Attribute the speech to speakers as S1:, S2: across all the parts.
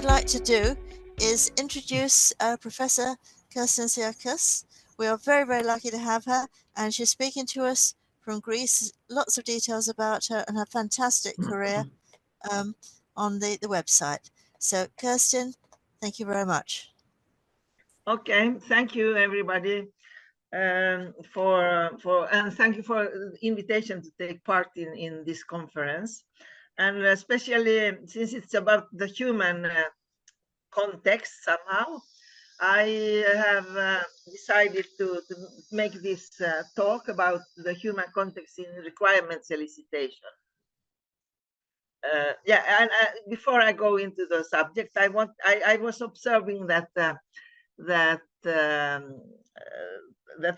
S1: I'd like to do is introduce Professor Kerstin Siakas. We are very, very lucky to have her, and she's speaking to us from Greece. Lots of details about her and her fantastic career on the website. So, Kerstin, thank you very much.
S2: Okay, thank you, everybody, and thank you for the invitation to take part in this conference, and especially since it's about the human context somehow. I have decided to make this talk about the human context in requirements elicitation. And before I go into the subject, I was observing that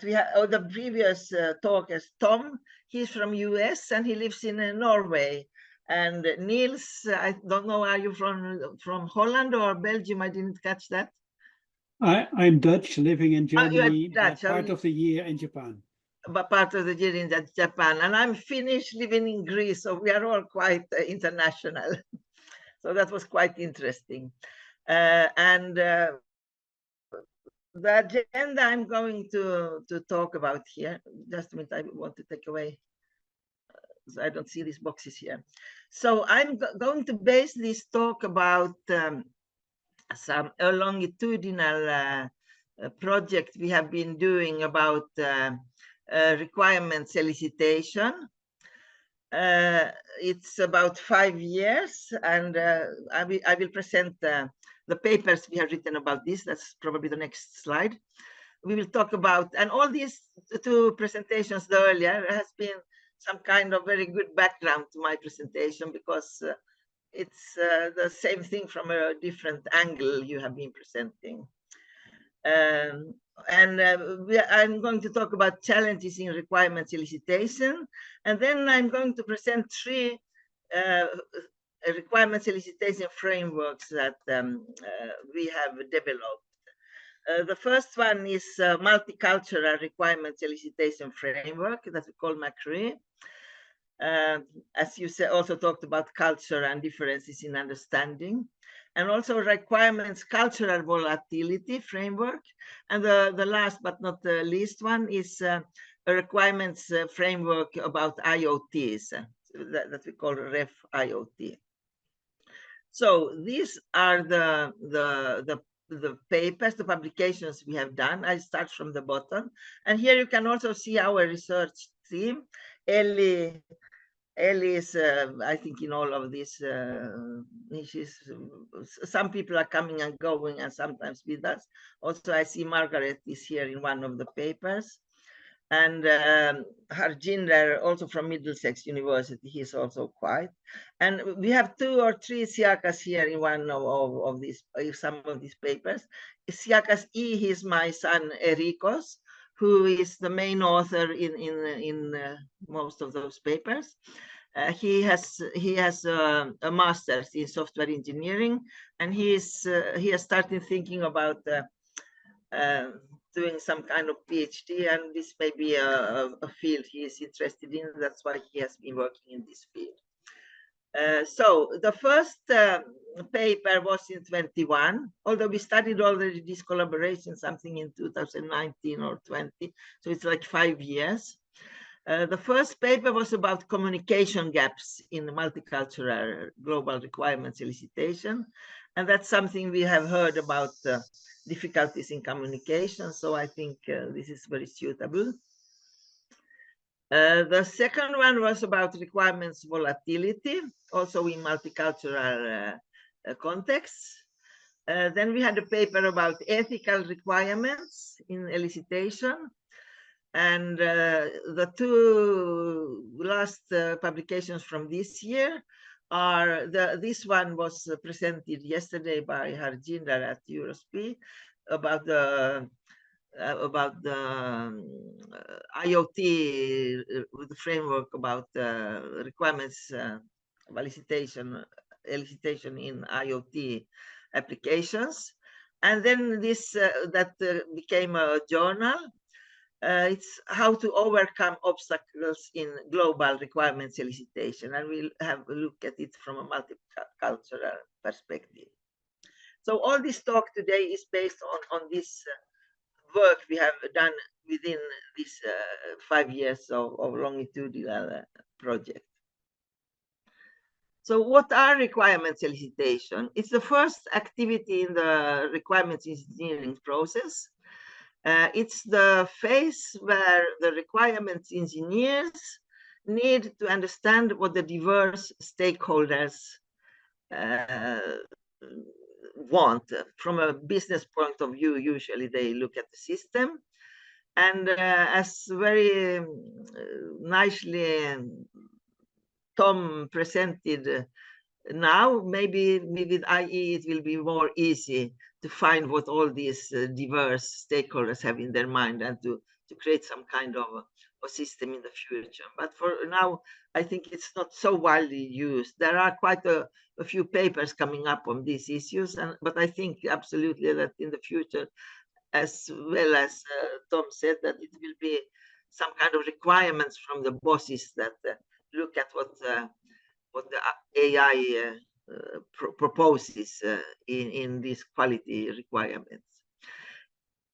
S2: we have the previous talker, Tom. He's from US and he lives in Norway. And Niels, I don't know, are you from Holland or Belgium? I didn't catch that.
S3: I'm Dutch, living in Germany, but part of the year in Japan.
S2: But part of the year in Japan, and I'm Finnish, living in Greece, so we are all quite international. So that was quite interesting. The agenda I'm going to talk about here, just a minute, I want to take away, so I don't see these boxes here. So I'm going to base this talk about some longitudinal project we have been doing about requirements elicitation. It's about 5 years, and I will present the papers we have written about this. That's probably the next slide. We will talk about, and all these two presentations earlier has been some kind of very good background to my presentation, because it's the same thing from a different angle you have been presenting. I'm going to talk about challenges in requirements elicitation, and then I'm going to present 3 requirements elicitation frameworks that we have developed. The first one is multicultural requirements elicitation framework that we call MACRE. As you also talked about culture and differences in understanding, and also requirements cultural volatility framework. And the last but not the least one is a requirements framework about IoTs that we call REF IoT. So these are the papers, the publications we have done. I start from the bottom, and here you can also see our research team. Ellie is, I think, in all of these niches. Some people are coming and going, and sometimes with us. Also, I see Margaret is here in one of the papers. And Harjinder, also from Middlesex University, he's also quite. And we have 2 or 3 Siakas here in one of these, some of these papers. Siakas E, he's my son Erikos, who is the main author in most of those papers. He has a master's in software engineering, and he has started thinking about doing some kind of PhD, and this may be a field he is interested in. That's why he has been working in this field. So the first paper was in 21, although we studied already this collaboration something in 2019 or 20, so it's like 5 years. The first paper was about communication gaps in multicultural global requirements elicitation, and that's something we have heard about difficulties in communication, so I think this is very suitable. The second one was about requirements volatility, also in multicultural contexts. Then we had a paper about ethical requirements in elicitation. And the 2 last publications from this year are, this one was presented yesterday by Harjinder at EuroSP about the IoT the framework about requirements elicitation in IoT applications. And then this that became a journal. It's how to overcome obstacles in global requirements elicitation, and we'll have a look at it from a multicultural perspective. So all this talk today is based on this work we have done within these 5 years of longitudinal project. So what are requirements elicitation? It's the first activity in the requirements engineering process. It's the phase where the requirements engineers need to understand what the diverse stakeholders want. From a business point of view, usually they look at the system. And as very nicely Tom presented now, maybe with IE it will be more easy to find what all these diverse stakeholders have in their mind and to create some kind of a system in the future. But for now, I think it's not so widely used. There are quite a few papers coming up on these issues, but I think absolutely that in the future, as well as Tom said, that it will be some kind of requirements from the bosses that look at what the AI proposes in these quality requirements.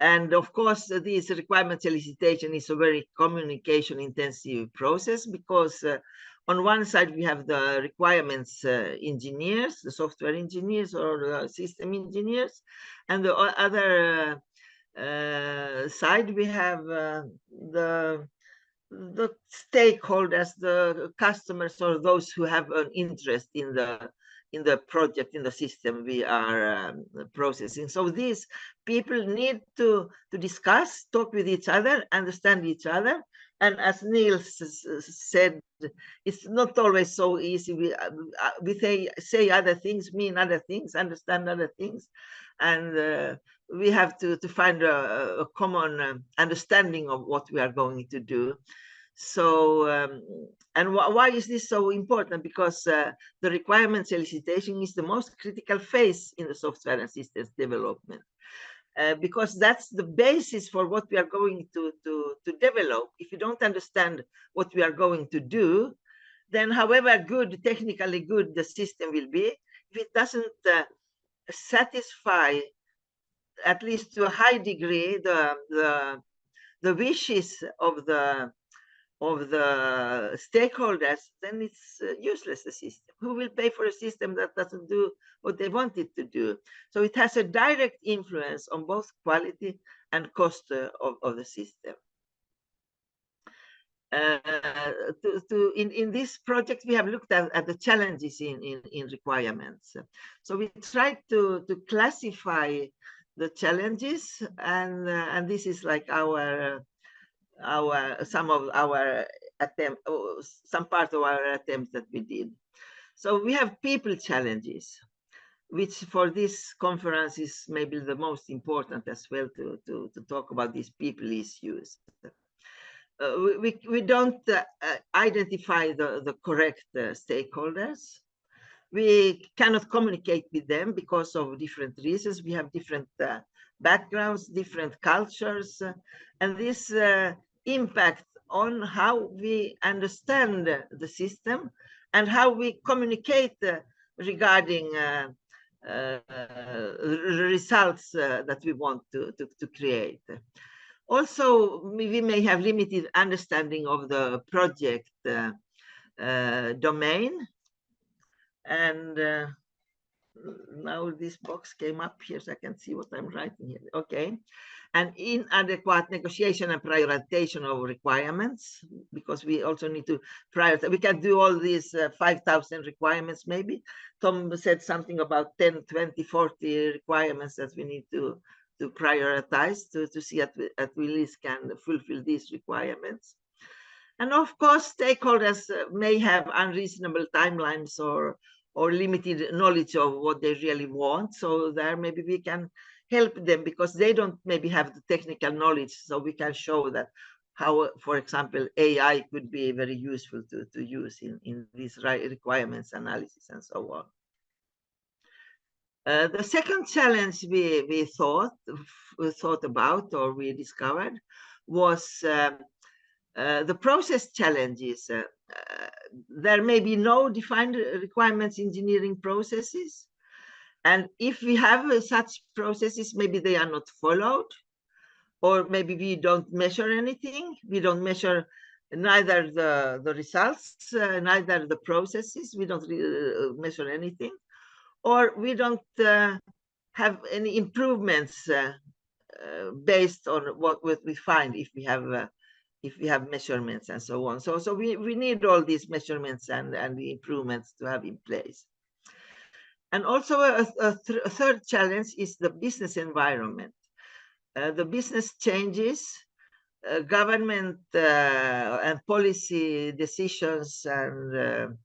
S2: And of course, this requirements elicitation is a very communication intensive process because on one side we have the requirements engineers, the software engineers or the system engineers, and the other side we have the stakeholders, the customers, or those who have an interest in the project, in the system we are processing. So these people need to discuss, talk with each other, understand each other. And as Niels said, it's not always so easy. We say other things, mean other things, understand other things. And we have to find a common understanding of what we are going to do. So, and why is this so important? Because the requirements elicitation is the most critical phase in the software and systems development. Because that's the basis for what we are going to develop. If you don't understand what we are going to do, then however good, technically good the system will be, if it doesn't satisfy, at least to a high degree, the wishes of the stakeholders, then it's useless, the system. Who will pay for a system that doesn't do what they want it to do? So it has a direct influence on both quality and cost of the system. In this project, we have looked at the challenges in requirements. So we tried to classify the challenges, and this is like some part of our attempts that we did. So we have people challenges, which for this conference is maybe the most important as well to talk about these people issues. We don't identify the correct stakeholders. We cannot communicate with them because of different reasons. We have different backgrounds, different cultures, and this impact on how we understand the system and how we communicate regarding results that we want to create. Also, we may have limited understanding of the project domain. And now this box came up here, so I can see what I'm writing here. Okay. And inadequate negotiation and prioritization of requirements, because we also need to prioritize. We can do all these 5,000 requirements, maybe. Tom said something about 10, 20, 40 requirements that we need to prioritize to see at we least can fulfill these requirements. And of course, stakeholders may have unreasonable timelines or limited knowledge of what they really want. So there maybe we can help them because they don't maybe have the technical knowledge. So we can show that how, for example, AI could be very useful to use in these requirements analysis and so on. The second challenge we thought about or we discovered was the process challenges. There may be no defined requirements engineering processes, And if we have such processes, maybe they are not followed, or maybe we don't measure anything. We don't measure neither the results, neither the processes. We don't measure anything, or we don't have any improvements based on what we find if we have measurements and so on. So we need all these measurements and the improvements to have in place. And also a third challenge is the business environment. The business changes, government and policy decisions and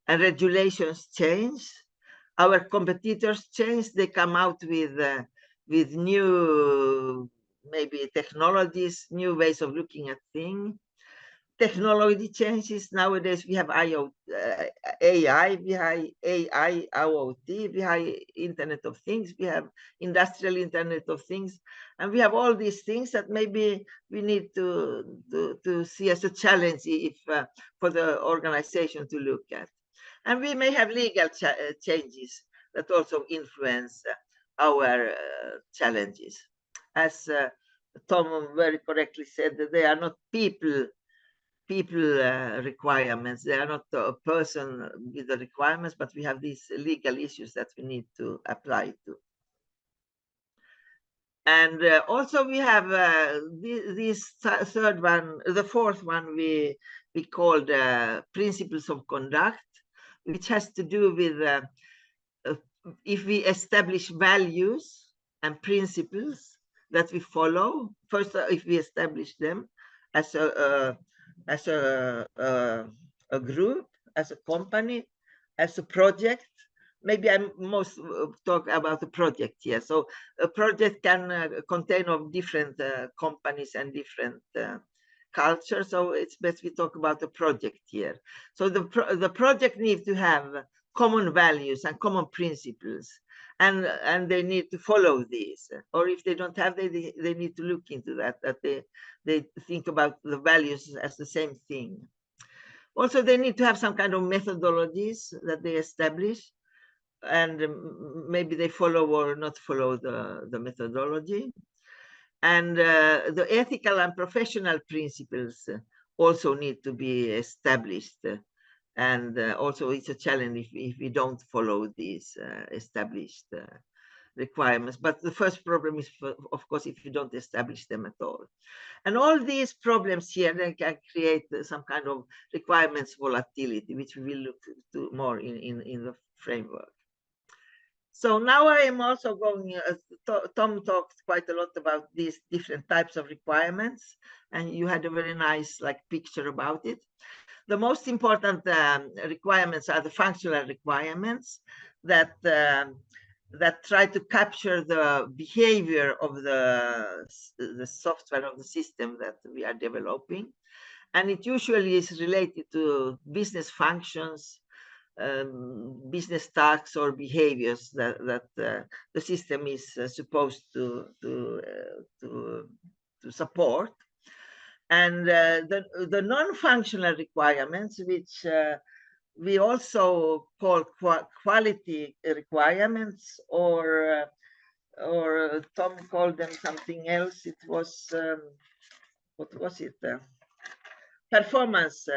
S2: regulations change. Our competitors change. They come out with new, maybe technologies, new ways of looking at things. Technology changes. Nowadays we have AI, we have AI, IoT, we have Internet of Things, we have Industrial Internet of Things, and we have all these things that maybe we need to see as a challenge if for the organization to look at. And we may have legal changes that also influence our challenges. As Tom very correctly said, that they are not people requirements. They are not a person with the requirements, but we have these legal issues that we need to apply to. And also we have this third one, the fourth one we called principles of conduct, which has to do with if we establish values and principles that we follow. First, if we establish them as a group, as a company, as a project. Maybe I most talk about the project here. So a project can contain of different companies and different cultures. So it's best we talk about the project here. So the project needs to have common values and common principles, and they need to follow these. Or if they don't have, they need to look into that they think about the values as the same thing. Also, they need to have some kind of methodologies that they establish, and maybe they follow or not follow the methodology. And the ethical and professional principles also need to be established. And also it's a challenge if we don't follow these established requirements. But the first problem is, of course, if you don't establish them at all. And all these problems here, they can create some kind of requirements volatility, which we will look to more in the framework. So now I am also going, Tom talked quite a lot about these different types of requirements, and you had a very nice picture about it. The most important requirements are the functional requirements that try to capture the behavior of the software of the system that we are developing. And it usually is related to business functions, business tasks or behaviors that the system is supposed to support. And the non-functional requirements, which we also call quality requirements, or Tom called them something else. It was what was it? Performance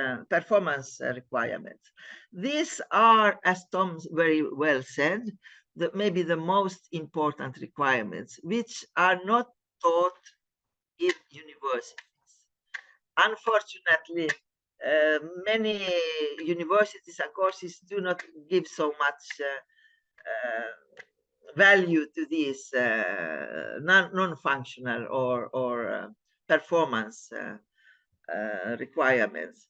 S2: requirements. These are, as Tom very well said, maybe the most important requirements, which are not taught in universities. Unfortunately, many universities and courses do not give so much value to these non-functional or performance requirements.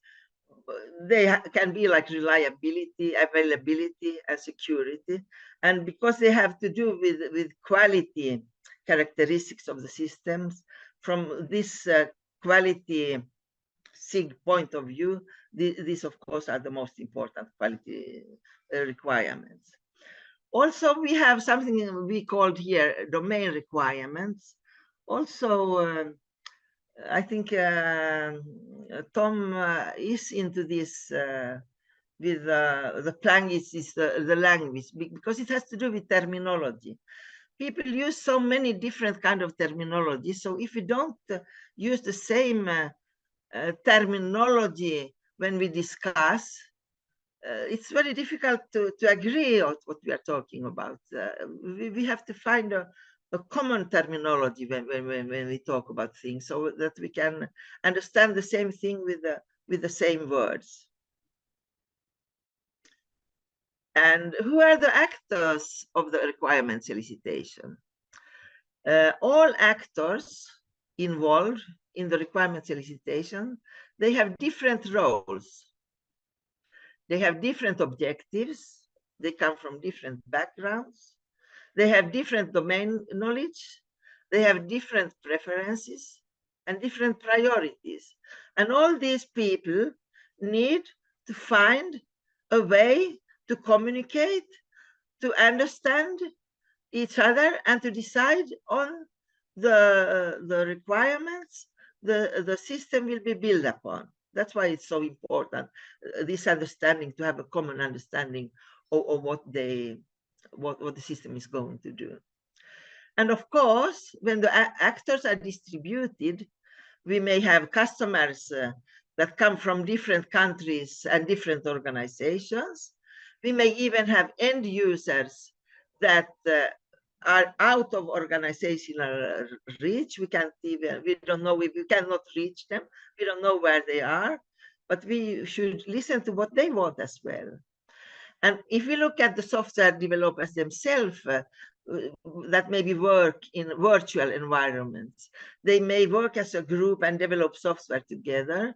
S2: They can be like reliability, availability, and security. And because they have to do with quality characteristics of the systems, from this quality SIG point of view, these of course are the most important quality requirements. Also, we have something we called here domain requirements. Also, I think Tom is into this the Klang is the language, because it has to do with terminology. People use so many different kind of terminology. So if we don't use the same terminology when we discuss, it's very difficult to agree on what we are talking about. We have to find a common terminology when we talk about things, so that we can understand the same thing with the same words. And who are the actors of the requirements elicitation? All actors involved in the requirements elicitation, they have different roles. They have different objectives. They come from different backgrounds. They have different domain knowledge. They have different preferences and different priorities. And all these people need to find a way to communicate, to understand each other, and to decide on the requirements the system will be built upon. That's why it's so important, this understanding, to have a common understanding of what the system is going to do. And of course, when the actors are distributed, we may have customers that come from different countries and different organizations. We may even have end users that are out of organizational reach. We don't know, we cannot reach them. We don't know where they are, but we should listen to what they want as well. And if we look at the software developers themselves, that maybe work in virtual environments, they may work as a group and develop software together.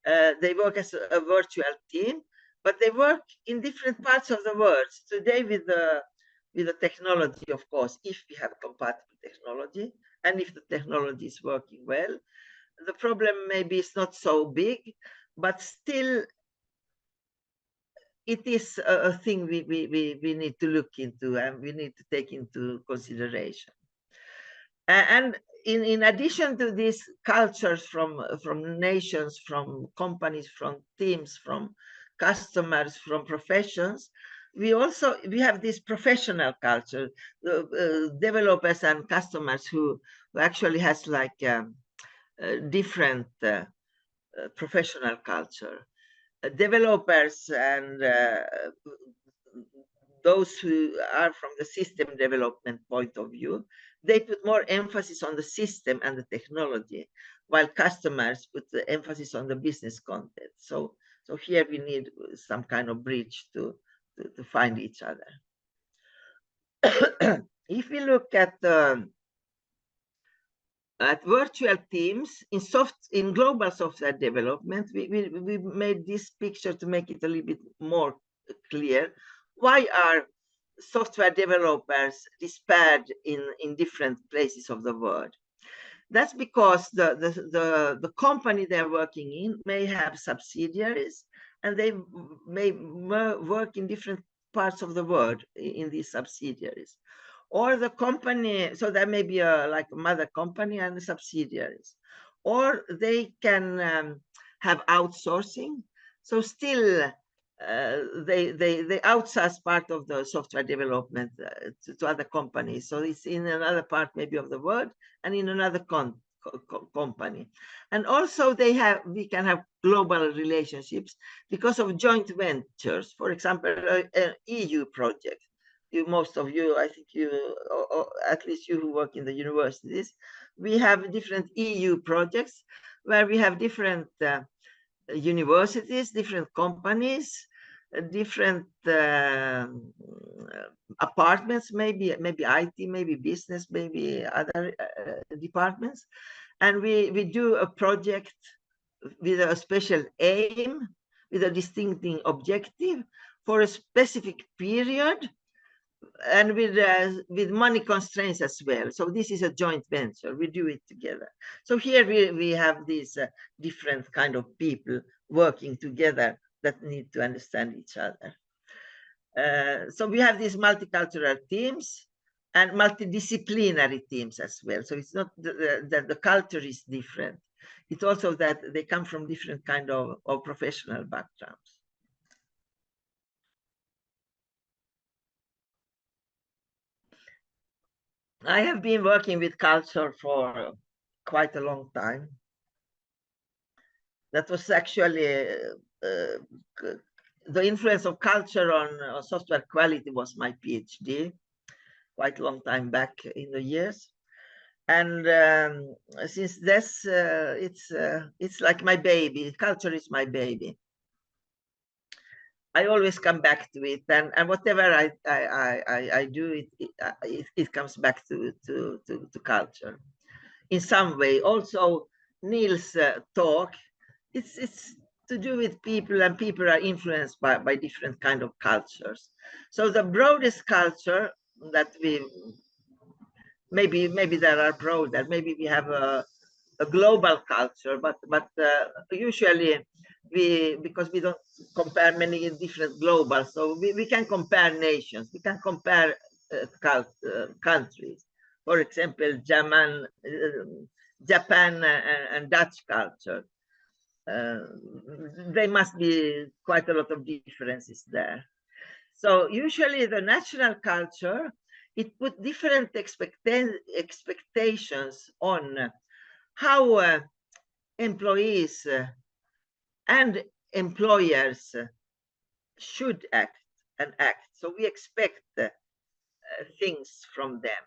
S2: They work as a virtual team, but they work in different parts of the world. Today with the technology, of course, if we have compatible technology, and if the technology is working well, the problem maybe is not so big, but still it is a thing we need to look into, and we need to take into consideration. And in addition to these cultures from nations, from companies, from teams, from customers, from professions, we have this professional culture, developers and customers who actually has like different professional culture. Developers and those who are from the system development point of view, they put more emphasis on the system and the technology, while customers put the emphasis on the business content. So here we need some kind of bridge to find each other. If we look at virtual teams in global software development, we made this picture to make it a little bit more clear. Why are software developers dispersed in different places of the world? That's because the company they're working in may have subsidiaries, and they may work in different parts of the world in these subsidiaries. Or the company, so there may be like a mother company and subsidiaries. Or they can have outsourcing. So still they outsource part of the software development to other companies. So it's in another part maybe of the world and in another company. And also we can have global relationships because of joint ventures. For example, an EU project. Most of you, I think you, or at least you who work in the universities, we have different EU projects where we have different universities, different companies, different apartments, maybe IT, maybe business, maybe other departments. And we do a project with a special aim, with a distinctive objective for a specific period, and with money constraints as well. So this is a joint venture. We do it together. So here we have these different kind of people working together that need to understand each other. So we have these multicultural teams and multidisciplinary teams as well. So it's not that the culture is different. It's also that they come from different kind of professional backgrounds. I have been working with culture for quite a long time. That was actually the influence of culture on software quality was my PhD quite a long time back in the years. And since this, it's like my baby. Culture is my baby. I always come back to it, and whatever I do, it comes back to culture in some way. Also, Niels' talk, it's to do with people, and people are influenced by different kind of cultures. So the broadest culture that we maybe there are broader, maybe we have a global culture, but usually because we don't compare many different global, so we can compare nations, we can compare countries. For example, Japan and Dutch culture. There must be quite a lot of differences there. So usually the national culture, it put different expectations on how employees and employers should act. So we expect things from them.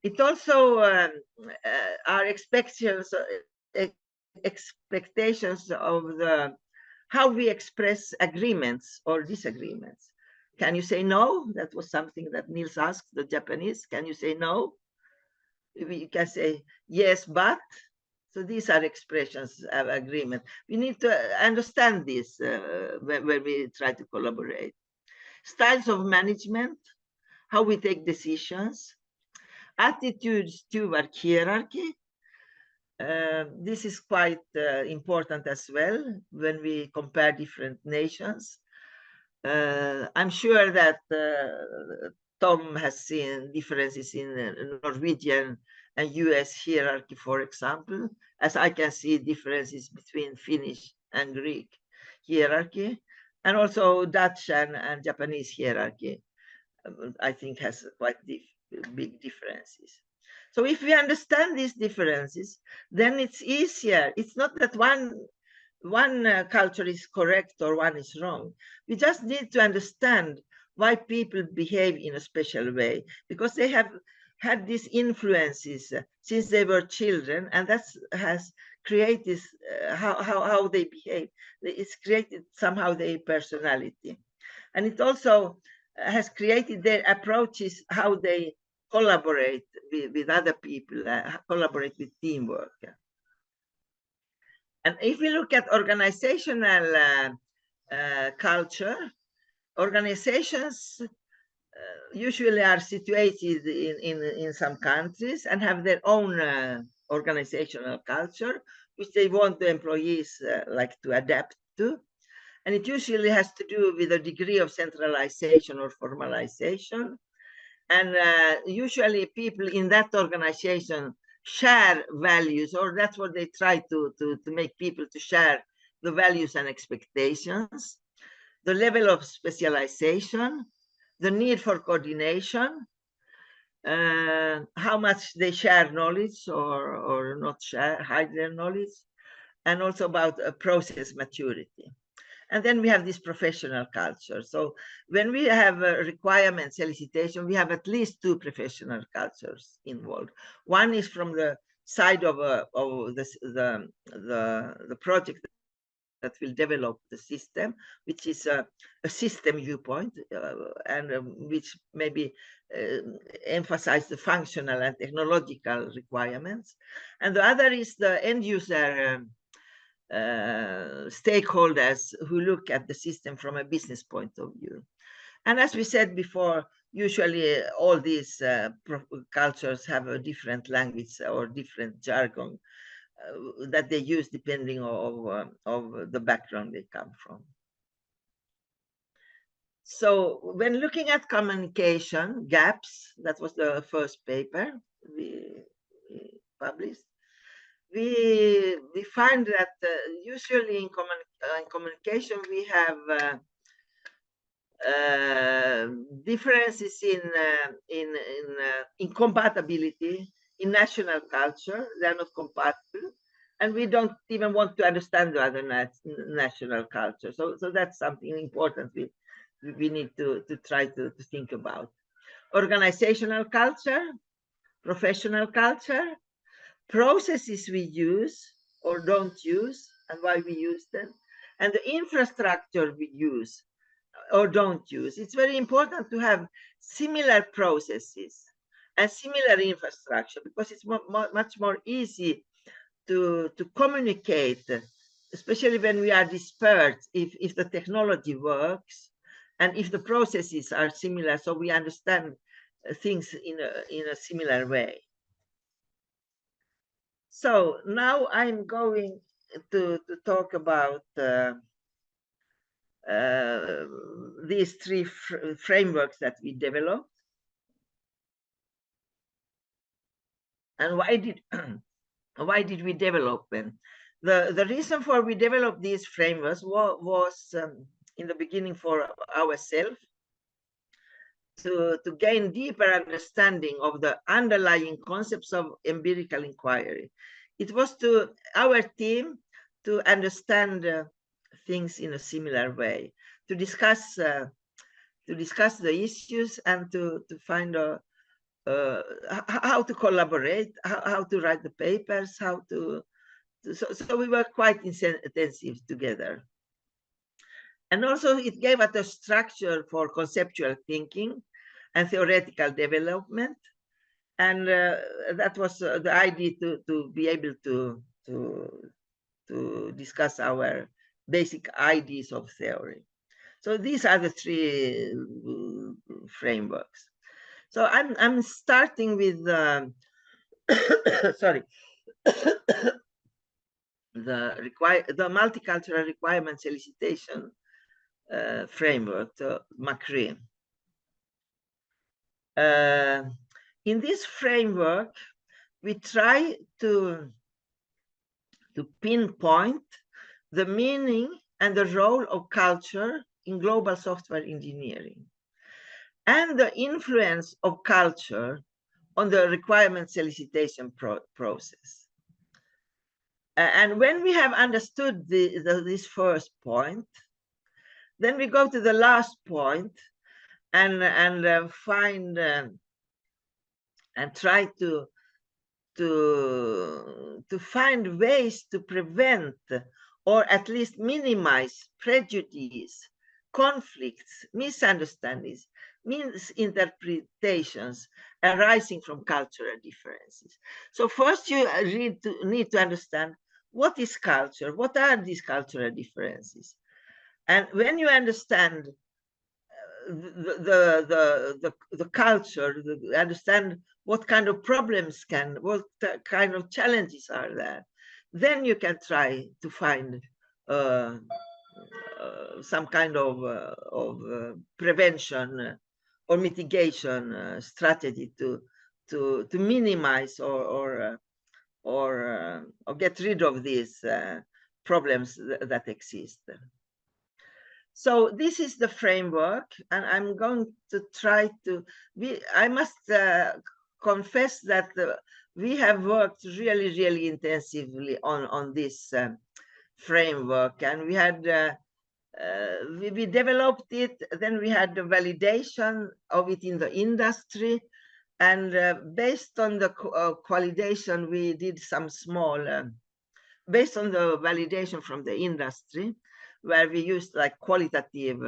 S2: It also our expectations of how we express agreements or disagreements. Can you say no? That was something that Niels asked the Japanese. Can you say no? We can say yes, but. So these are expressions of agreement. We need to understand this when we try to collaborate. Styles of management, how we take decisions, attitudes toward hierarchy. This is quite important as well when we compare different nations. I'm sure that Tom has seen differences in Norwegian and US hierarchy, for example, as I can see differences between Finnish and Greek hierarchy, and also Dutch and Japanese hierarchy, I think has quite big differences. So if we understand these differences, then it's easier. It's not that one culture is correct or one is wrong. We just need to understand why people behave in a special way, because they have had these influences since they were children, and that has created how they behave. It's created somehow their personality, and it also has created their approaches, how they collaborate with other people, collaborate with teamwork. And if we look at organizational culture, organizations usually are situated in some countries and have their own organizational culture, which they want the employees like to adapt to. And it usually has to do with a degree of centralization or formalization. And usually people in that organization share values, or that's what they try to make people to share the values and expectations, the level of specialization, the need for coordination, how much they share knowledge or not share, hide their knowledge, and also about process maturity. And then we have this professional culture. So when we have requirements, elicitation, we have at least two professional cultures involved. One is from the side of the project that will develop the system, which is a system viewpoint, and which maybe emphasize the functional and technological requirements. And the other is the end user stakeholders who look at the system from a business point of view. And as we said before, usually all these cultures have a different language or different jargon that they use depending on the background they come from. So when looking at communication gaps, that was the first paper we published. We find that usually in communication we have differences in compatibility, in national culture. They are not compatible, and we don't even want to understand the other national culture. So that's something important we need to try to think about. Organizational culture, professional culture, processes we use or don't use and why we use them, and the infrastructure we use or don't use. It's very important to have similar processes and similar infrastructure, because it's much more easy to communicate, especially when we are dispersed, if the technology works and if the processes are similar, so we understand things in a similar way. So now I'm going to talk about these three frameworks that we developed. And why did we develop them? The reason for we developed these frameworks was in the beginning for ourselves, to gain deeper understanding of the underlying concepts of empirical inquiry. It was to our team to understand things in a similar way, to discuss the issues and to find how to collaborate, how to write the papers, so we were quite intensive together. And also it gave us a structure for conceptual thinking and theoretical development. And that was the idea to be able to discuss our basic ideas of theory. So these are the three frameworks. So I'm starting with sorry, the multicultural requirements elicitation framework, the McCree. In this framework, we try to pinpoint the meaning and the role of culture in global software engineering, and the influence of culture on the requirements elicitation process. And when we have understood this first point, then we go to the last point and find and try to find ways to prevent or at least minimize prejudice, conflicts, misunderstandings, misinterpretations arising from cultural differences. So first you need to understand what is culture, what are these cultural differences. And when you understand the culture, understand what kind of problems what kind of challenges are there, then you can try to find some kind of prevention or mitigation strategy to minimize or get rid of these problems that exist. So this is the framework, and I'm going to try to I must confess that we have worked really, really intensively on this framework, and we had we developed it, then we had the validation of it in the industry, and based on the validation, we did some small, based on the validation from the industry, where we used like qualitative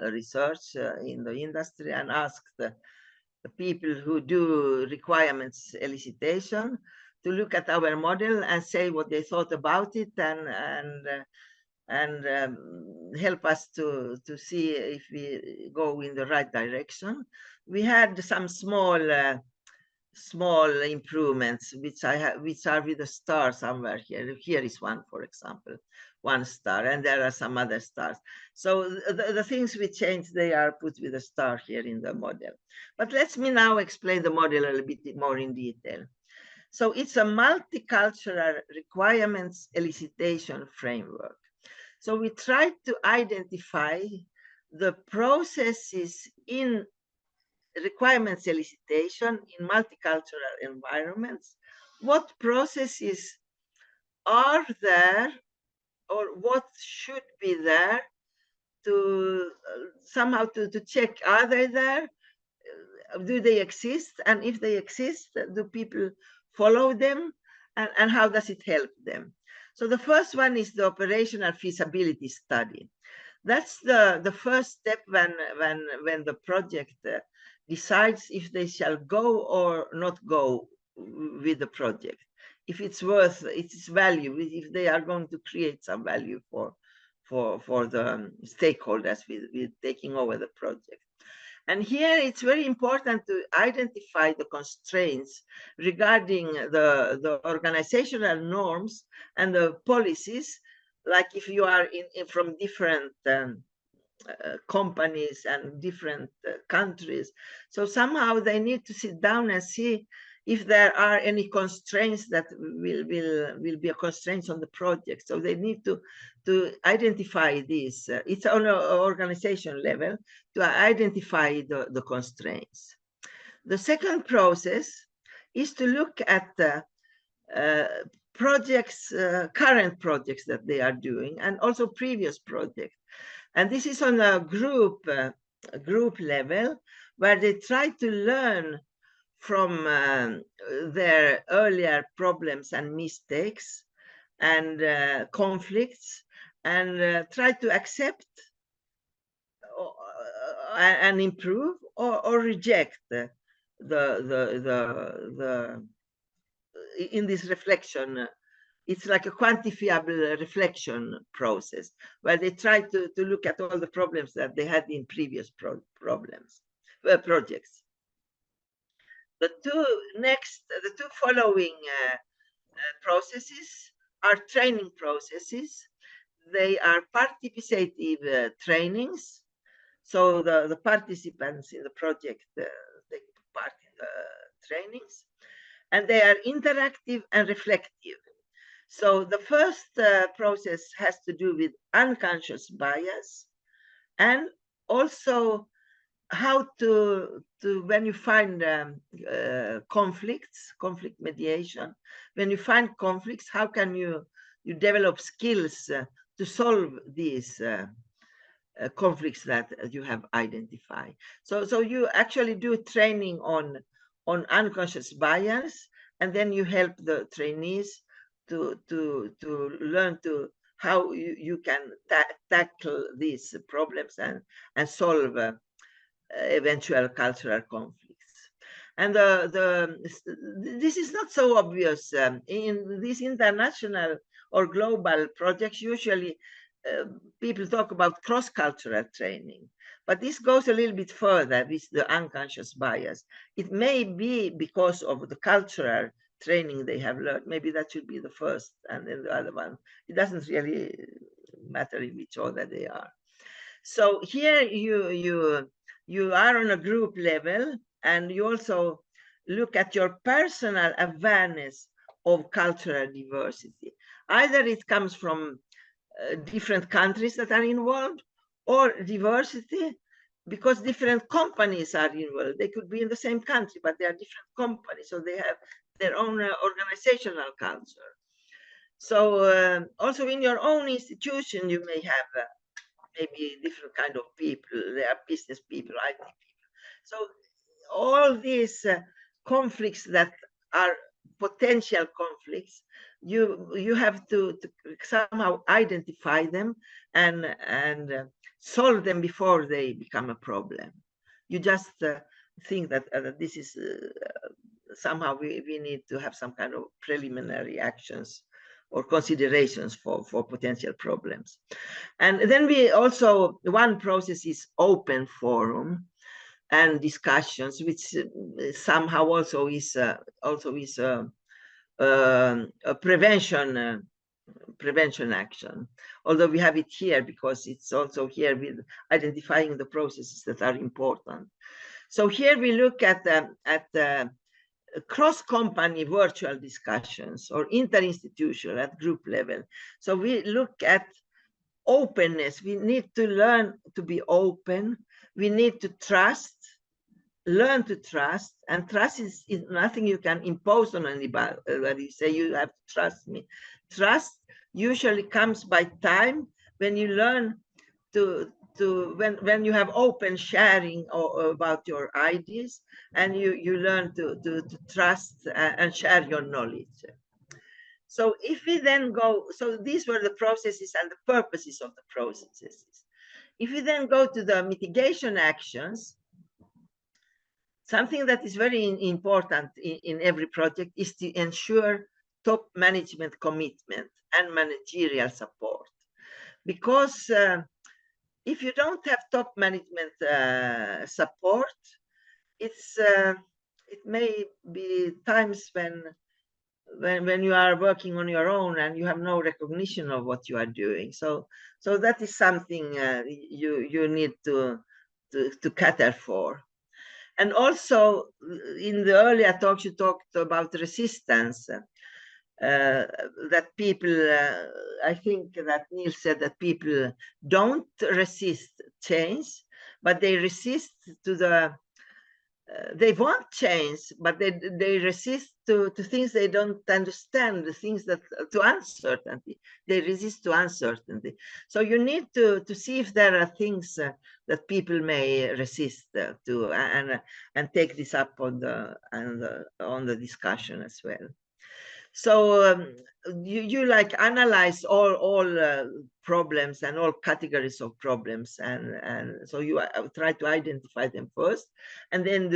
S2: research in the industry and asked the people who do requirements elicitation to look at our model and say what they thought about it, and help us to see if we go in the right direction. We had some small improvements which are with a star somewhere here. Here is one, for example, 1 star, and there are some other stars. So the things we changed, they are put with a star here in the model. But let me now explain the model a little bit more in detail. So it's a multicultural requirements elicitation framework. So we tried to identify the processes in requirements elicitation in multicultural environments. What processes are there, or what should be there to somehow to check, are they there? Do they exist? And if they exist, do people follow them? And how does it help them? So the first one is the operational feasibility study. That's the first step when the project decides if they shall go or not go with the project, if it's worth its value, if they are going to create some value for the stakeholders with taking over the project. And here it's very important to identify the constraints regarding the organizational norms and the policies, like if you are from different companies and different countries. So somehow they need to sit down and see if there are any constraints that will be a constraints on the project. So they need to identify this. It's on an organization level to identify the constraints. The second process is to look at the projects, current projects that they are doing, and also previous projects. And this is on a group level, where they try to learn from their earlier problems and mistakes and conflicts, and try to accept and improve or reject in this reflection. It's like a quantifiable reflection process, where they try to look at all the problems that they had in previous projects. The two following processes are training processes. They are participative trainings. So the participants in the project take part in the trainings, and they are interactive and reflective. So the first process has to do with unconscious bias, and also how to when you find conflict mediation, when you find conflicts, how can you develop skills to solve these conflicts that you have identified. So you actually do training on unconscious bias, and then you help the trainees to learn to how you can tackle these problems and solve eventual cultural conflicts. And this is not so obvious in these international or global projects. Usually people talk about cross-cultural training, but this goes a little bit further with the unconscious bias. It may be because of the cultural training they have learned. Maybe that should be the first, and then the other one. It doesn't really matter in which order they are. So here you are on a group level, and you also look at your personal awareness of cultural diversity. Either it comes from different countries that are involved, or diversity because different companies are involved. They could be in the same country, but they are different companies, so they have their own organizational culture. So also in your own institution, you may have maybe different kind of people. There are business people, IT people. So all these conflicts that are potential conflicts, you have to somehow identify them and solve them before they become a problem. You just think that this is somehow we need to have some kind of preliminary actions or considerations for potential problems. And then we also, one process is open forum and discussions, which somehow also is a prevention action. Although we have it here because it's also here with identifying the processes that are important. So here we look at cross-company virtual discussions or interinstitutional at group level. So we look at openness. We need to learn to be open. We need to trust, learn to trust, and trust is nothing you can impose on anybody. You say you have to trust me. Trust usually comes by time, when you learn when you have open sharing about your ideas, and you learn to trust and share your knowledge. So if we then go, so these were the processes and the purposes of the processes. If we then go to the mitigation actions, something that is very important in every project is to ensure top management commitment and managerial support. Because if you don't have top management support, it may be times when you are working on your own and you have no recognition of what you are doing. So that is something you need to cater for. And also, in the earlier talks, you talked about resistance. That people, I think that Niels said that people don't resist change, but they resist to the, they want change, but they resist to things they don't understand, the things that, to uncertainty. They resist to uncertainty. So you need to see if there are things that people may resist to, and take this up on the discussion as well. So you like analyze all problems and all categories of problems, and so you try to identify them first, and then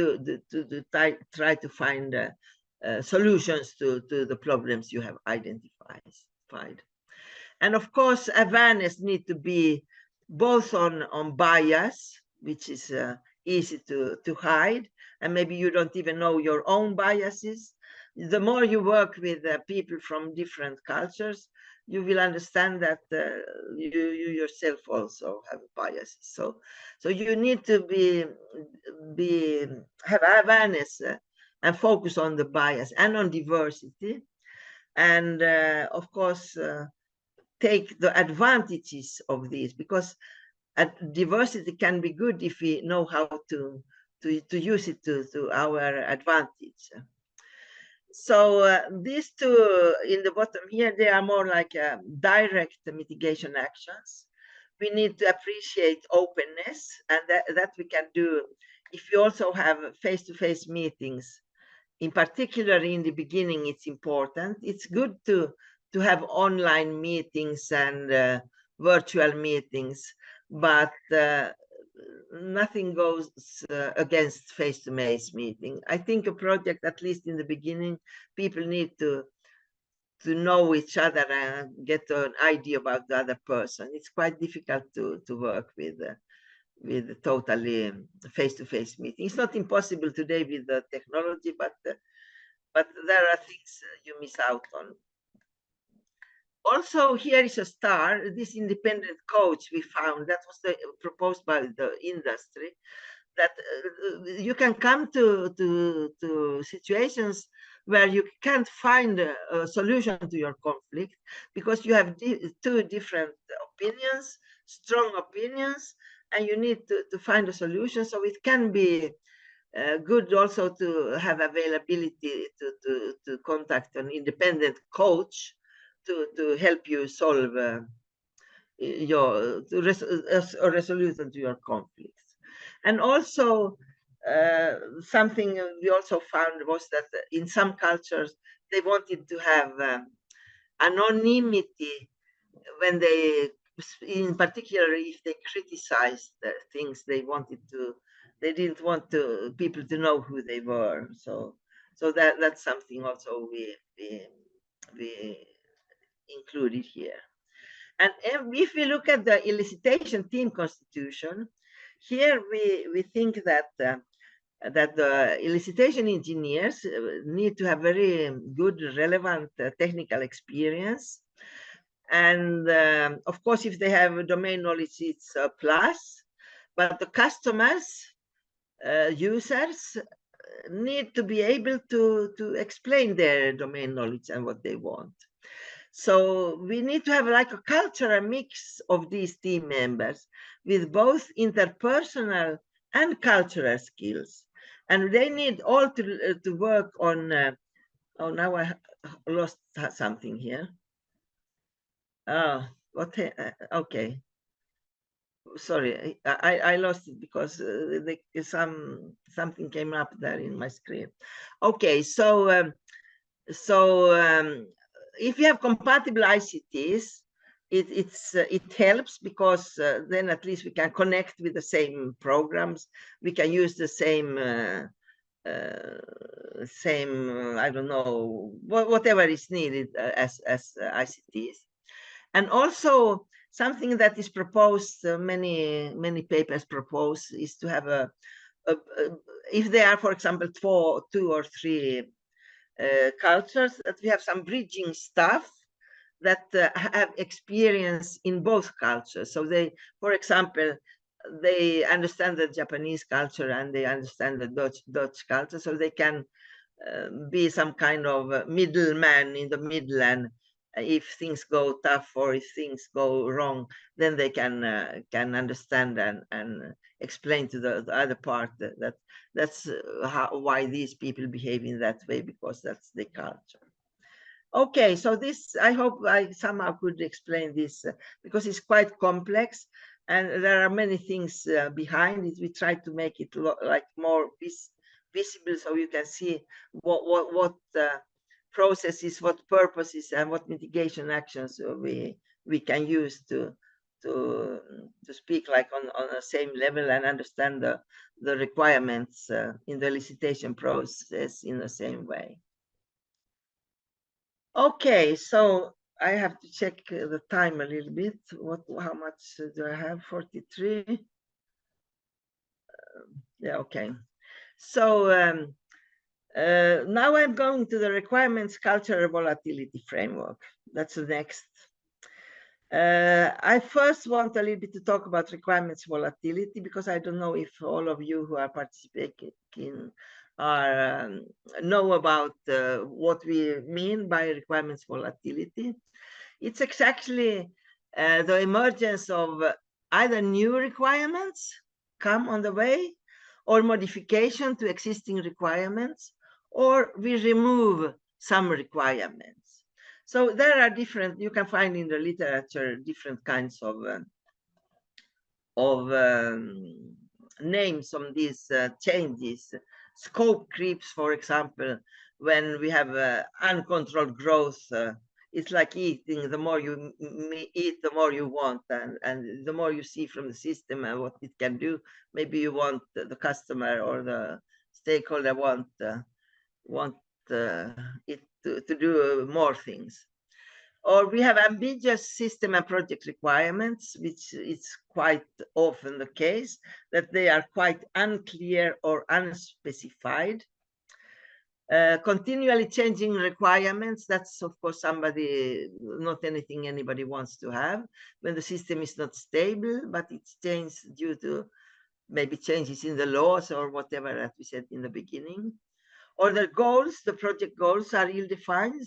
S2: try to find solutions to the problems you have identified. And of course, awareness need to be both on bias, which is easy to hide, and maybe you don't even know your own biases. The more you work with people from different cultures, you will understand that you yourself also have biases. So you need to have awareness and focus on the bias and on diversity, and of course take the advantages of this, because diversity can be good if we know how to use it to our advantage. So these two in the bottom here, they are more like direct mitigation actions. We need to appreciate openness, and that we can do if you also have face-to-face meetings. In particular, in the beginning, it's important. It's good to have online meetings and virtual meetings, but nothing goes against face-to-face meeting. I think a project, at least in the beginning, people need to know each other and get an idea about the other person. It's quite difficult to work with totally face-to-face meeting. It's not impossible today with the technology, but there are things you miss out on. Also, here is a star, this independent coach we found, that was proposed by the industry, that you can come to situations where you can't find a solution to your conflict because you have two different opinions, strong opinions, and you need to find a solution. So it can be good also to have availability to contact an independent coach to help you solve a resolution to your conflicts. And also something we also found was that in some cultures they wanted to have anonymity when they, in particular, if they criticized things, they didn't want people to know who they were. So that's something also we included here. And if we look at the elicitation team constitution, here we think that the elicitation engineers need to have very good, relevant technical experience. And of course, if they have domain knowledge, it's a plus. But the customers, users, need to be able to explain their domain knowledge and what they want. So we need to have like a cultural mix of these team members with both interpersonal and cultural skills. And they need all to work on, oh, now I lost something here. Oh, what, okay. Sorry, I lost it because something came up there in my screen. Okay, so if you have compatible ICTs, it helps because then at least we can connect with the same programs. We can use the same I don't know, whatever is needed as ICTs. And also something that is proposed, many papers propose, is to have if there are, for example, two or three cultures, that we have some bridging staff that have experience in both cultures. So they, for example, they understand the Japanese culture and they understand the Dutch culture, so they can be some kind of middleman in the middle, and if things go tough or if things go wrong, then they can understand and explain to the other part that's why these people behave in that way, because that's the culture. Okay, so this, I hope I somehow could explain this because it's quite complex and there are many things behind it. We try to make it like more visible so you can see what processes, what purposes, and what mitigation actions we can use to speak like on the same level and understand the requirements in the elicitation process in the same way. Okay, so I have to check the time a little bit. How much do I have? 43. Yeah, okay. So now I'm going to the requirements cultural volatility framework. That's the next. I first want a little bit to talk about requirements volatility, because I don't know if all of you who are participating are know about what we mean by requirements volatility. It's exactly the emergence of either new requirements come on the way, or modification to existing requirements, or we remove some requirements. So there are different, you can find in the literature different kinds of names on these changes. Scope creeps, for example, when we have uncontrolled growth, it's like eating. The more you eat, the more you want, and the more you see from the system and what it can do. Maybe you want the customer or the stakeholder want it to do more things. Or we have ambiguous system and project requirements, which is quite often the case, that they are quite unclear or unspecified. Continually changing requirements, that's of course not anything anybody wants to have when the system is not stable, but it's changed due to maybe changes in the laws or whatever that we said in the beginning. Or the goals, the project goals are ill-defined,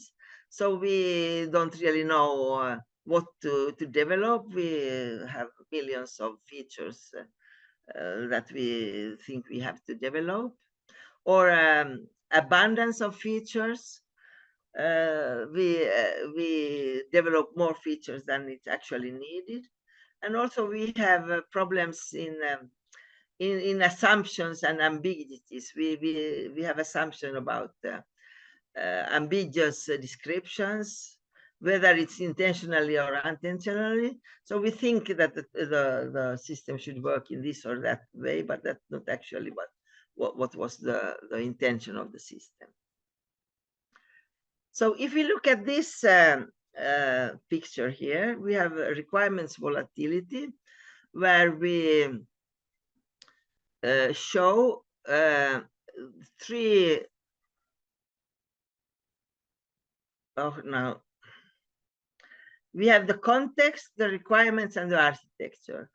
S2: so we don't really know what to develop. We have millions of features that we think we have to develop. Or abundance of features. We develop more features than it's actually needed. And also we have problems in assumptions and ambiguities. We have assumption about ambiguous descriptions, whether it's intentionally or unintentionally. So we think that the system should work in this or that way, but that's not actually what was the intention of the system. So if we look at this picture here, we have requirements volatility, where we show three. Oh, now we have the context, the requirements, and the architecture.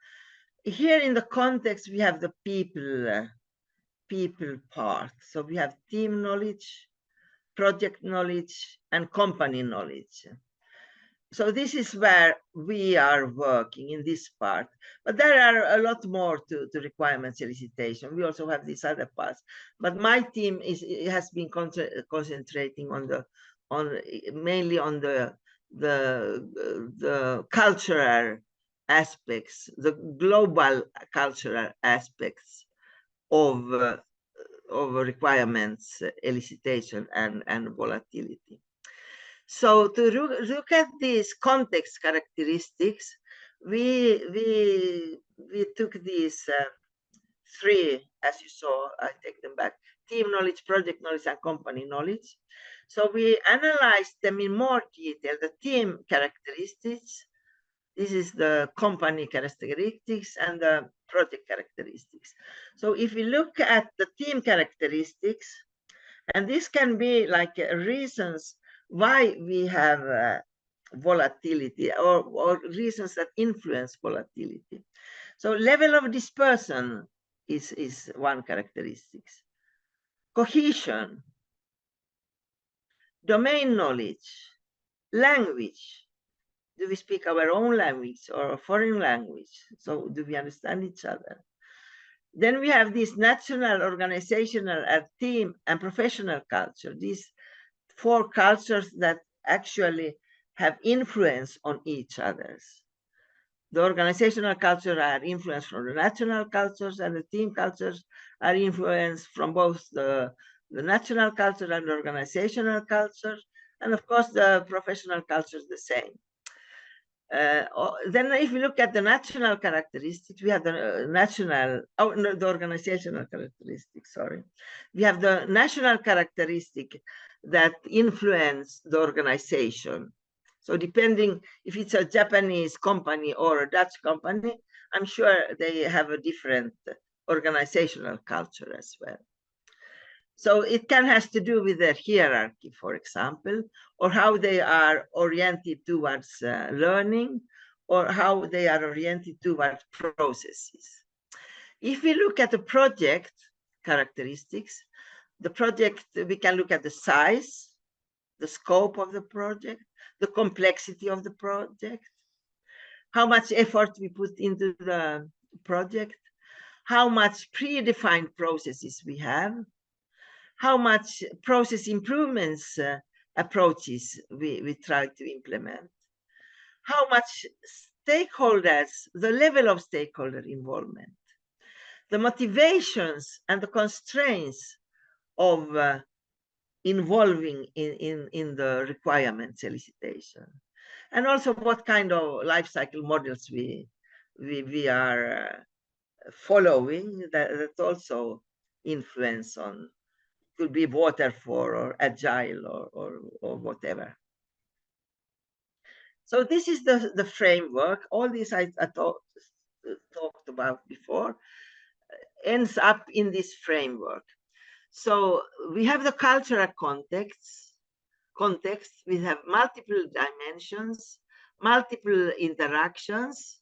S2: Here in the context, we have the people part. So we have team knowledge, project knowledge, and company knowledge. So this is where we are working in this part, but there are a lot more to requirements elicitation. We also have these other parts, but my team has been concentrating mainly on the cultural aspects, the global cultural aspects of requirements elicitation and volatility. So to look at these context characteristics, we took these three, as you saw. I take them back: team knowledge, project knowledge, and company knowledge. So we analyzed them in more detail. The team characteristics, this is the company characteristics, and the project characteristics. So if we look at the team characteristics, and this can be like reasons why we have volatility, or reasons that influence volatility. So level of dispersion is one characteristic. Cohesion, domain knowledge, language. Do we speak our own language or a foreign language? So do we understand each other? Then we have this national, organizational, team, and professional culture. These four cultures that actually have influence on each other. The organizational culture are influenced from the national cultures, and the team cultures are influenced from both the national culture and the organizational culture. And of course, the professional culture is the same. Then if we look at the national characteristics, we have the the organizational characteristics, sorry. We have the national characteristic that influence the organization. So depending if it's a Japanese company or a Dutch company, I'm sure they have a different organizational culture as well. So it has to do with their hierarchy, for example, or how they are oriented towards learning, or how they are oriented towards processes. If we look at the project characteristics, the project, we can look at the size, the scope of the project, the complexity of the project, how much effort we put into the project, how much predefined processes we have, how much process improvements approaches we try to implement, how much stakeholders, the level of stakeholder involvement, the motivations and the constraints of involving in the requirements elicitation, and also what kind of life cycle models we are following that also influence on. Could be waterfall or agile or whatever. So this is the framework. All this I talked about before ends up in this framework. So we have the cultural context. We have multiple dimensions, multiple interactions,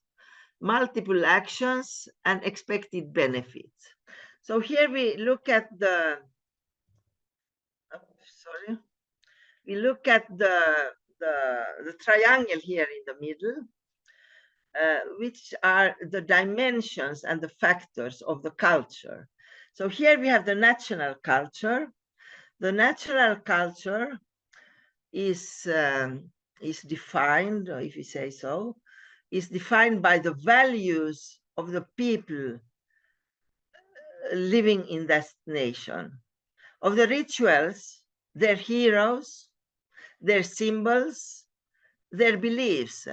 S2: multiple actions, and expected benefits. So here we look at the we look at the triangle here in the middle, which are the dimensions and the factors of the culture. So here we have the national culture. The national culture is defined, if you say so, is defined by the values of the people living in that nation, of the rituals, their heroes, their symbols, their beliefs,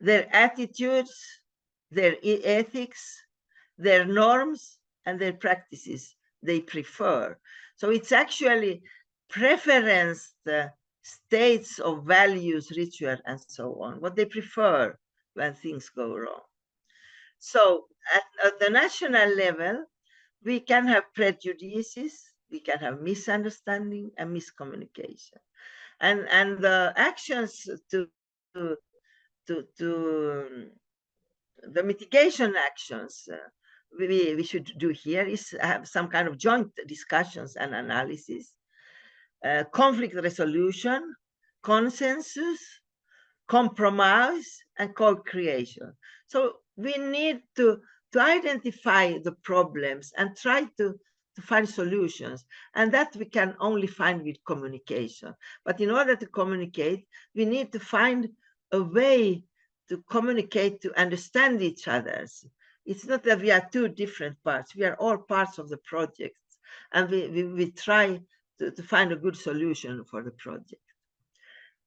S2: their attitudes, their ethics, their norms, and their practices they prefer. So it's actually preference states of values, ritual, and so on, what they prefer when things go wrong. So at the national level, we can have prejudices, we can have misunderstanding and miscommunication. And the actions to the mitigation actions we should do here is have some kind of joint discussions and analysis, conflict resolution, consensus, compromise, and co-creation. So we need to identify the problems and try to find solutions. And that we can only find with communication. But in order to communicate, we need to find a way to communicate, to understand each other. It's not that we are two different parts. We are all parts of the project. And we try to find a good solution for the project.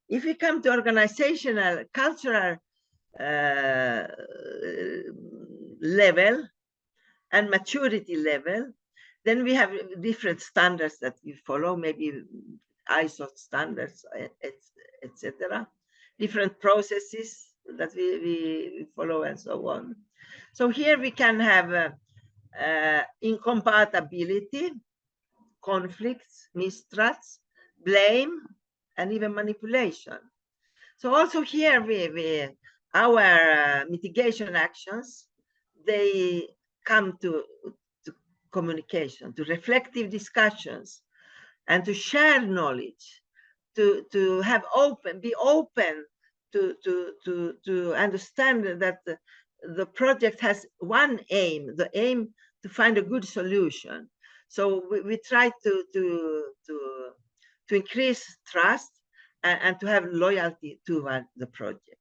S2: If we come to organizational, cultural level and maturity level, then we have different standards that we follow, maybe ISO standards, etc. Different processes that we follow and so on. So here we can have incompatibility, conflicts, mistrusts, blame, and even manipulation. So also here our mitigation actions, they come to communication, to reflective discussions, and to share knowledge, to be open to understand that the project has one aim, the aim to find a good solution. So we try to increase trust and to have loyalty to the project.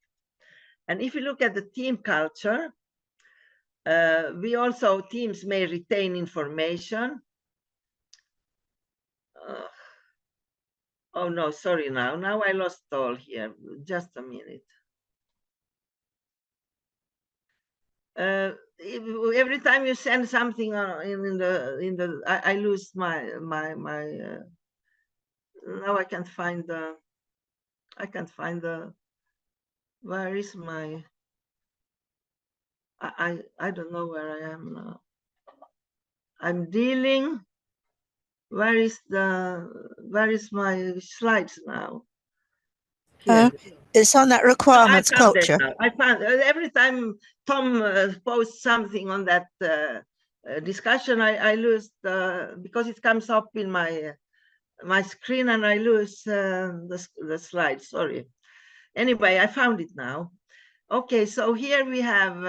S2: And if you look at the team culture, teams may retain information. Oh no, sorry, now I lost all here. Just a minute. Every time you send something I lose my now I can't find the where is my I don't know where I am now. I'm dealing. Where is my slides now?
S1: It's on that requirements culture.
S2: I found every time Tom posts something on that discussion, I lose because it comes up in my screen and I lose the slide. Sorry. Anyway, I found it now. Okay, so here we have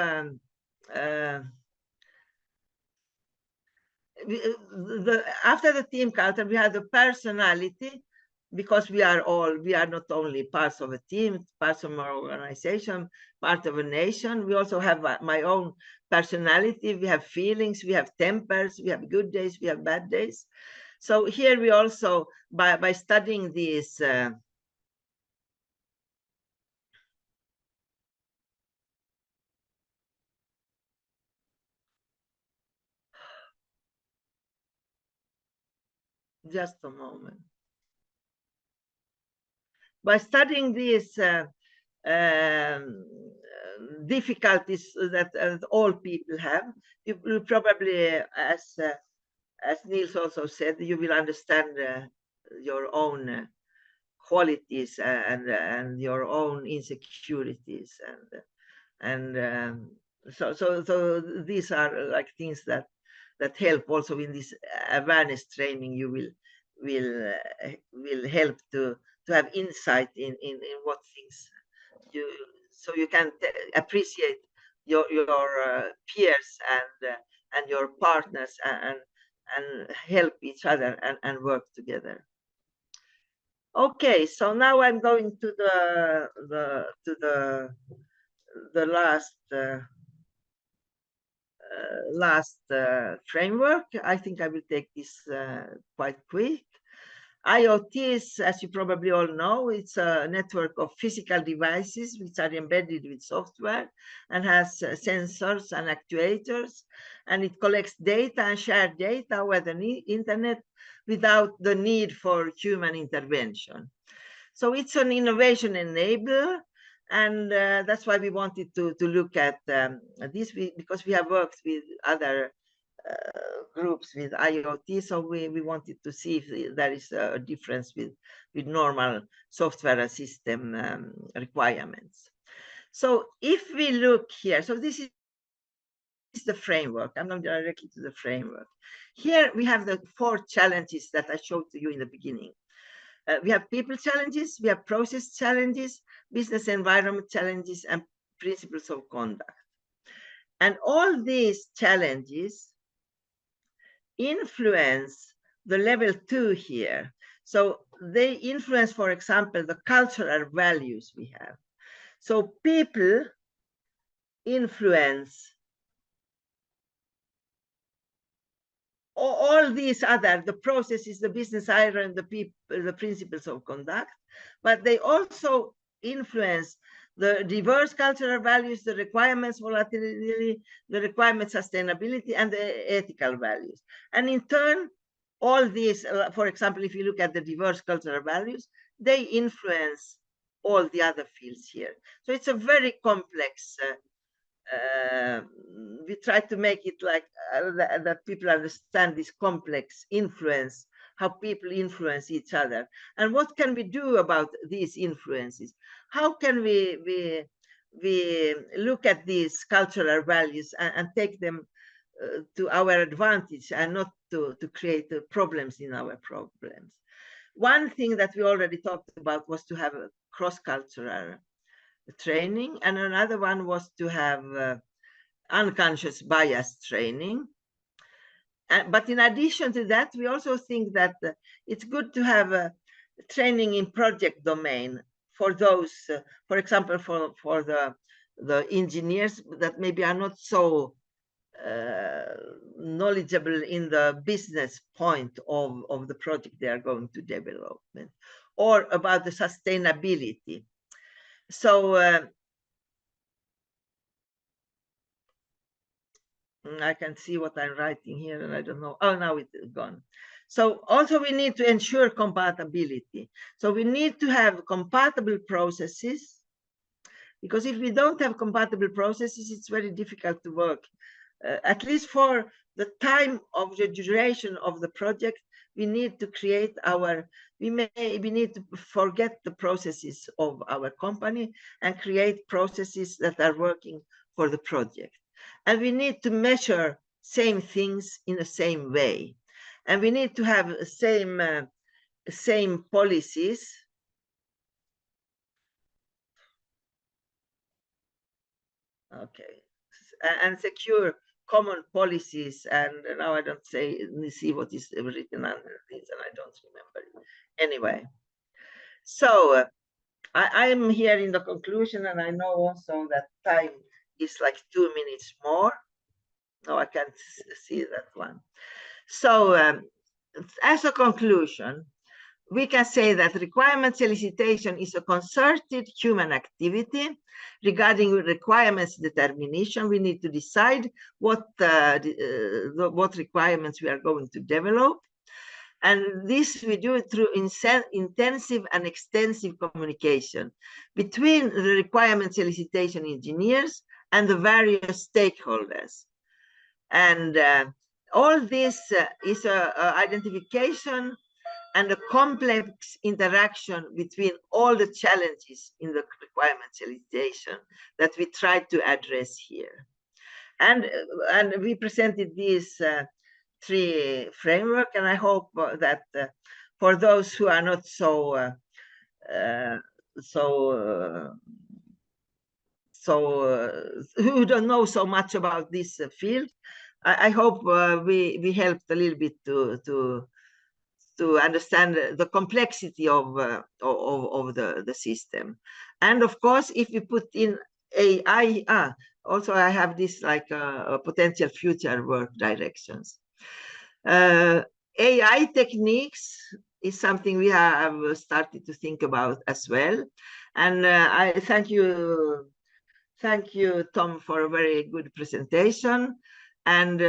S2: after the team culture, we have the personality, because we are not only parts of a team, parts of our organization, part of a nation. We also have my own personality. We have feelings, we have tempers, we have good days, we have bad days. So here we also, by studying this, just a moment. By studying these difficulties that all people have, you will probably, as Niels also said, you will understand your own qualities and your own insecurities, and so these are like things that help also in this awareness training. You will help to have insight in what things so you can appreciate your peers and your partners and help each other and work together. Okay, so now I'm going to the last framework. I think I will take this quite quick. IoT is, as you probably all know, it's a network of physical devices which are embedded with software and has sensors and actuators, and it collects data and shares data over the internet without the need for human intervention. So it's an innovation enabler, and that's why we wanted to look at this, because we have worked with other groups with IoT, so we wanted to see if there is a difference with normal software system requirements. So if we look here, so this is the framework. I'm going directly to the framework. Here we have the 4 challenges that I showed to you in the beginning. We have people challenges, we have process challenges, business environment challenges, and principles of conduct. And all these challenges influence the level 2 here. So they influence, for example, the cultural values we have. So people influence all these other, the processes, the business iron, the people, the principles of conduct, but they also influence the diverse cultural values, the requirements volatility, the requirements sustainability, and the ethical values. And in turn, all these, for example, if you look at the diverse cultural values, they influence all the other fields here. So it's a very complex we try to make it like that people understand this complex influence, how people influence each other, and what can we do about these influences? How can we look at these cultural values and take them to our advantage and not to create problems in our problems? One thing that we already talked about was to have a cross-cultural training, and another one was to have unconscious bias training. But in addition to that, we also think that it's good to have a training in project domain for those, for example, for the engineers that maybe are not so knowledgeable in the business point of the project they are going to develop, or about the sustainability. So I can see what I'm writing here and I don't know. Oh, now it's gone. So also we need to ensure compatibility. So we need to have compatible processes, because if we don't have compatible processes, it's very difficult to work. At least for the time of the duration of the project, we need to create we need to forget the processes of our company and create processes that are working for the project. And we need to measure same things in the same way. And we need to have same policies. Okay. And secure common policies. And now I don't see what is written under this, and I don't remember it. Anyway, so I'm here in the conclusion, and I know also that time is like 2 minutes more. No, I can't see that one. So as a conclusion, we can say that requirements elicitation is a concerted human activity. Regarding requirements determination, we need to decide what requirements we are going to develop. And this we do through intensive and extensive communication between the requirements elicitation engineers and the various stakeholders. And all this is identification and a complex interaction between all the challenges in the requirements elicitation that we try to address here. And we presented these 3 framework, and I hope that for those who are not who don't know so much about this field, I hope we helped a little bit to understand the complexity of the system. And of course, if we put in AI, also I have this like potential future work directions. AI techniques is something we have started to think about as well. And I thank you, Tom, for a very good presentation. And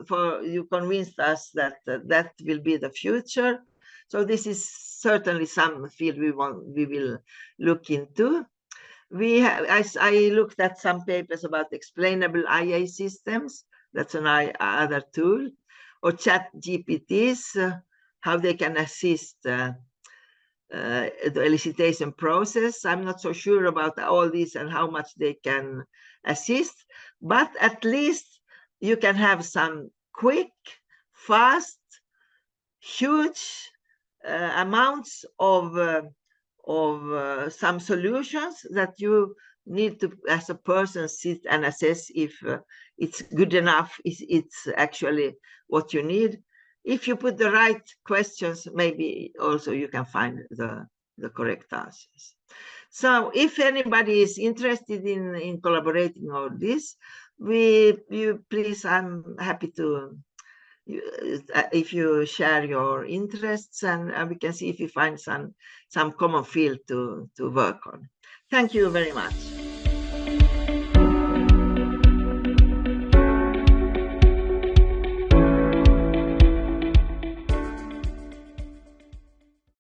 S2: for you convinced us that that will be the future. So this is certainly some field we will look into. I looked at some papers about explainable IA systems. That's another tool, or chat GPTs, how they can assist the elicitation process. I'm not so sure about all this and how much they can assist, but at least you can have some quick, fast, huge amounts of some solutions that you need to, as a person, sit and assess if it's good enough, it's actually what you need. If you put the right questions, maybe also you can find the correct answers. So if anybody is interested in collaborating on this, please, I'm happy to, if you share your interests, and we can see if you find some common field to work on. Thank you very much.